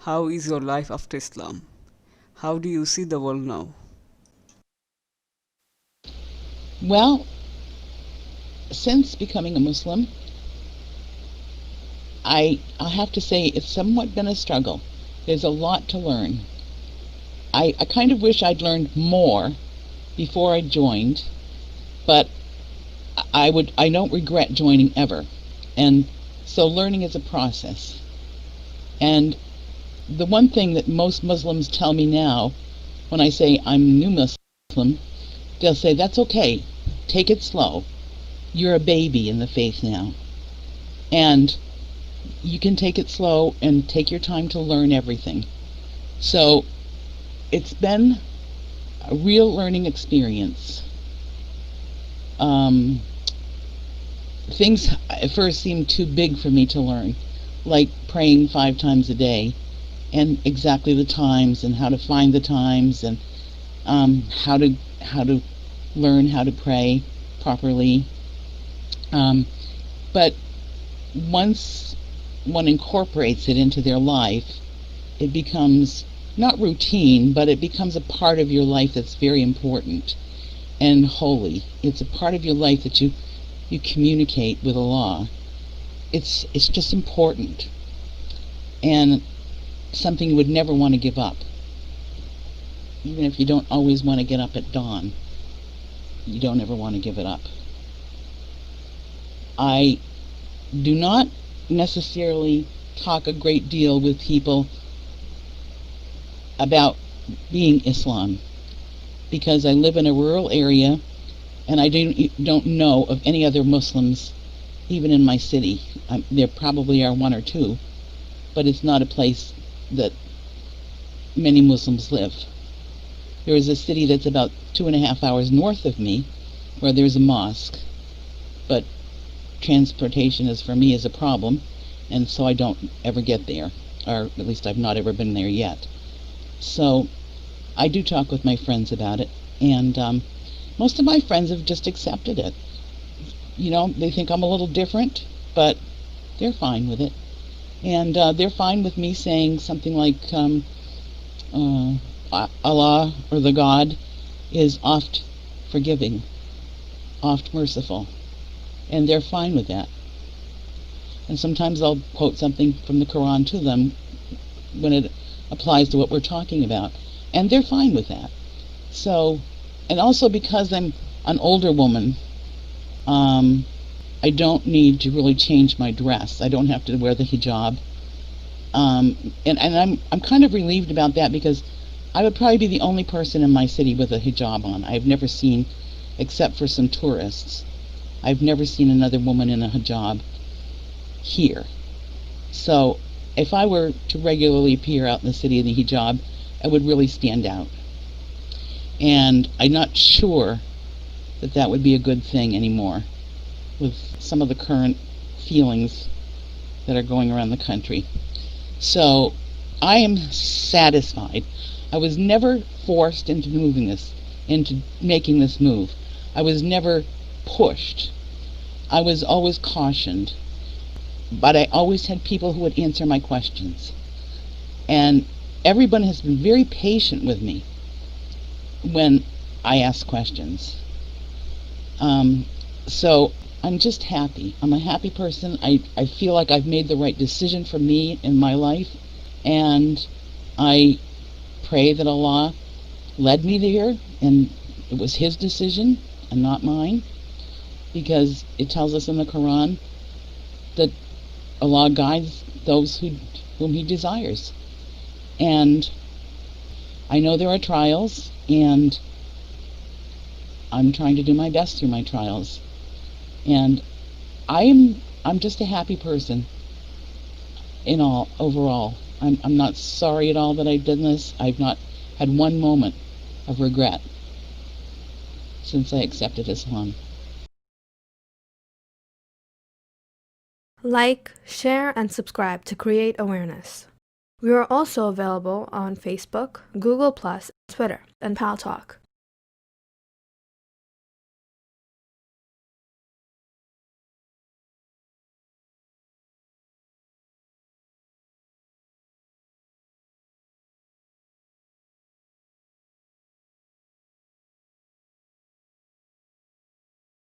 How is your life after Islam? How do you see the world now? Well, since becoming a Muslim, I have to say it's somewhat been a struggle. There's a lot to learn. I kind of wish I'd learned more before I joined, but I don't regret joining ever. And so learning is a process. And the one thing that most Muslims tell me now, when I say I'm a new Muslim, they'll say, that's okay, take it slow. You're a baby in the faith now. And you can take it slow and take your time to learn everything. So it's been a real learning experience. Things at first seemed too big for me to learn, like praying 5 times a day, and exactly the times, and how to find the times, and how to learn how to pray properly. But once one incorporates it into their life, it becomes not routine, but it becomes a part of your life that's very important and holy. It's a part of your life that you communicate with Allah. It's just important, and something you would never want to give up. Even if you don't always want to get up at dawn, you don't ever want to give it up. I do not necessarily talk a great deal with people about being Islam, because I live in a rural area and I don't know of any other Muslims even in my city. There probably are 1 or 2, but it's not a place that many Muslims live. There is a city that's about 2.5 hours north of me where there's a mosque, but transportation for me is a problem, and so I don't ever get there, or at least I've not ever been there yet. So I do talk with my friends about it, and most of my friends have just accepted it. They think I'm a little different, but they're fine with it. And they're fine with me saying something like Allah, or the God, is oft forgiving, oft merciful. And they're fine with that. And sometimes I'll quote something from the Quran to them when it applies to what we're talking about. And they're fine with that. So, and also because I'm an older woman, I don't need to really change my dress. I don't have to wear the hijab. And I'm kind of relieved about that, because I would probably be the only person in my city with a hijab on. I've never seen, except for some tourists, I've never seen another woman in a hijab here. So if I were to regularly appear out in the city in the hijab, I would really stand out. And I'm not sure that that would be a good thing anymore, with some of the current feelings that are going around the country. So I am satisfied. I was never forced into making this move. I was never pushed. I was always cautioned. But I always had people who would answer my questions. And everyone has been very patient with me when I ask questions. So I'm just happy. I'm a happy person. I feel like I've made the right decision for me in my life. And I pray that Allah led me there, and it was His decision and not mine, because it tells us in the Quran that Allah guides those whom He desires. And I know there are trials, and I'm trying to do my best through my trials. And I'm just a happy person overall. I'm not sorry at all that I did this. I've not had one moment of regret since I accepted Islam. Like, share, and subscribe to create awareness. We are also available on Facebook, Google+, Twitter, and Pal Talk.